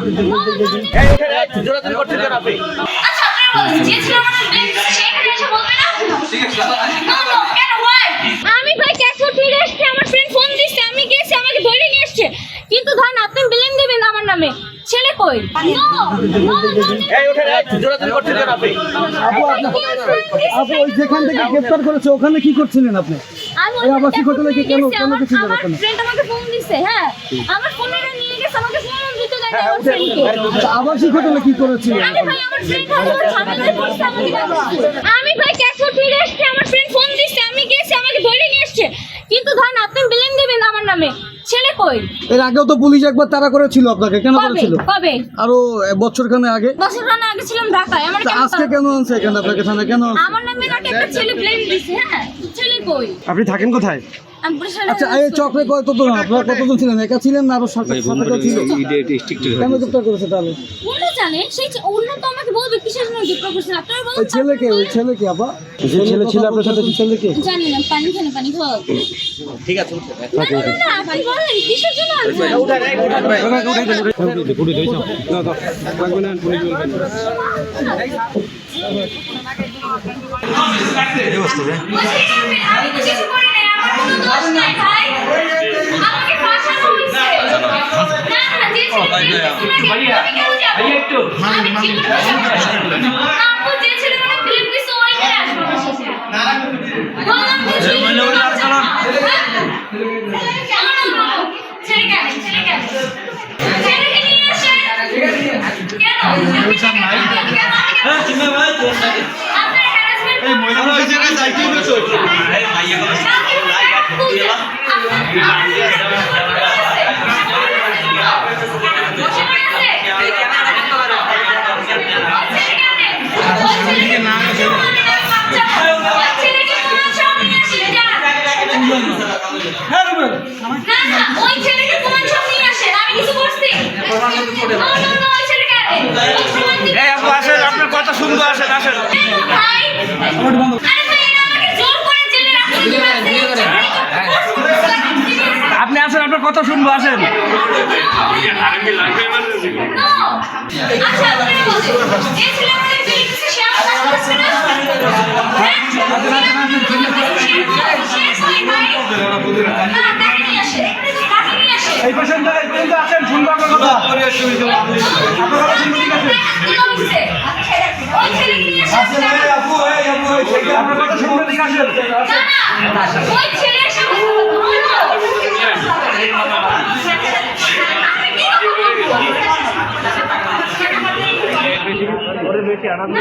আমি ভাই ক্যাশফুড ফিরে এসেছি, আমার ফ্রেন্ড ফোন দিচ্ছে, আমি গেছি, আমাকে ধরে নিয়ে এসেছে। কিন্তু ধরেন আপনি ব্লেম দিবেন আমার নামে, ছেলে কই? আপু ওই যেখান থেকে গ্রেফতার করেছে ওখানে কি করছিলেন আপনি? এই আবাসিক হোটেলে কি কেন গেছিলেন আমার ওখানে? ফ্রেন্ড আমাকে ফোন দিচ্ছে, হ্যাঁ আমার ফোনটা নিয়ে গেছে, আমাকে ফোন দিতে দেয় না আমার ফ্রেন্ডকে। আবাসিক হোটেলে কি করেছিলেন? আমি ভাই আমার ফ্রেন্ড আমার ঝামেলা করছে, আমাকে আমি ভাই ক্যাশফুড ফিরে এসেছি, আমার ফ্রেন্ড ফোন দিচ্ছে, আমি গেছি, আমাকে ধরে নিয়ে এসেছে। কিন্তু ধরেন আপনি ব্লেম দিবেন আমার নামে, ছেলে কই? এর আগেও তো পুলিশ একবার তাড়া করেছিল আপনাকে, কেন করেছিল? কবে? আরো বছরখানেক আগে। বছরখানেক আগে ছিলাম ঢাকায়, আমার আজকে কেন আনছে এখানে আপনাকে থানায় কেন আনছে? আমার নামে নাকি একটা ছেলে ব্লেম দিছে, হ্যাঁ ছেলে কই? আপনি থাকেন কোথায়? আমি বরিশালে। আচ্ছা এই চক্রে কতজন আপনারা কতজন ছিলেন? একা ছিলেন না আরো সাথে কেউ ছিল? কেন গ্রেফতার করেছে তাহলে? উনি জানে, সেই অন্য তো আমাকে বলবে কিসের জন্য গ্রেফতার করছেন আপনারা বলুন। ওই ছেলেকে আপা যে ছেলে ছিল আপনার সাথে ছেলেকে জানি না, পানি খাও। ঠিক আছে না আপনি বলেন কিসের জন্য আনছেন? আমি তো কিছু করি নাই, আমার কোনো দোষ নাই ভাই, আমাকে ফাঁসানো হয়েছে। না যে আপু যে ছেলে মানে ফিল্ম দিছে ওইটা আসবে আমার সাথে। বললাম যে ছেলে ছেলেকে নিয়ে আসে কেন? আপনার হ্যারাসমেন্ট এই মহিলা ওই জায়গায় যাইতে বলছো আরে ভাইয়া আপনার কথা শুনবো, আসেন আসেন। আপনি আসেন, আপনার কথা শুনবো, আসেন। এই পেশেন্ট আসেন, শুনবো আপনার কথা। আপনার কথা শুনবো, ঠিক আছে? আপনার কথা শুনবো, ঠিক আছে? বেশি আনন্দ